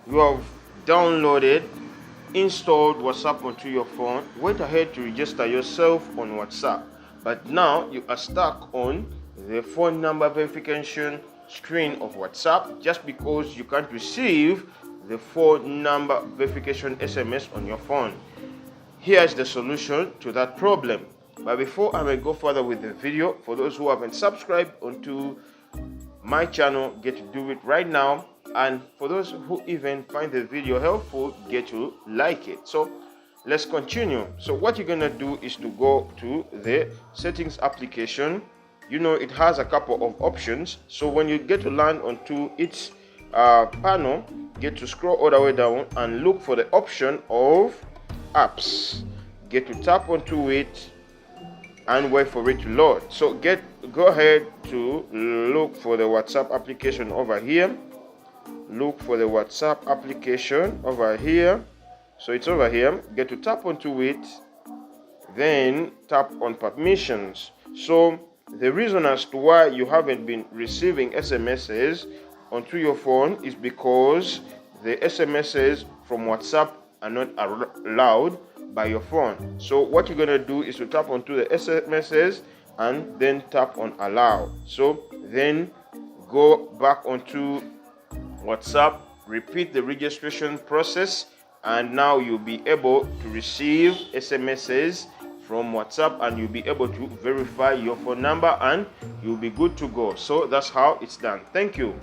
you have downloaded, installed WhatsApp onto your phone, went ahead to register yourself on WhatsApp, but now you are stuck on the phone number verification screen of WhatsApp just because you can't receive the phone number verification SMS on your phone. Here's the solution to that problem. But before I may go further with the video, for those who haven't subscribed onto my channel, get to do it right now. And for those who even find the video helpful, get to like it. So let's continue. So what you're gonna do is to go to the settings application. You know, it has a couple of options. So when you get to land onto its panel, get to scroll all the way down and look for the option of apps. Get to tap onto it and wait for it to load. So go ahead to look for the WhatsApp application over here. Look for the WhatsApp application over here. So it's over here. Get to tap onto it, then tap on permissions. So the reason as to why you haven't been receiving SMSs onto your phone is because the SMSs from WhatsApp are not allowed by your phone. So what you're gonna do is to tap onto the SMSs and then tap on allow. So then go back onto WhatsApp, repeat the registration process, and now you'll be able to receive SMSs from WhatsApp and you'll be able to verify your phone number and you'll be good to go. So that's how it's done. Thank you.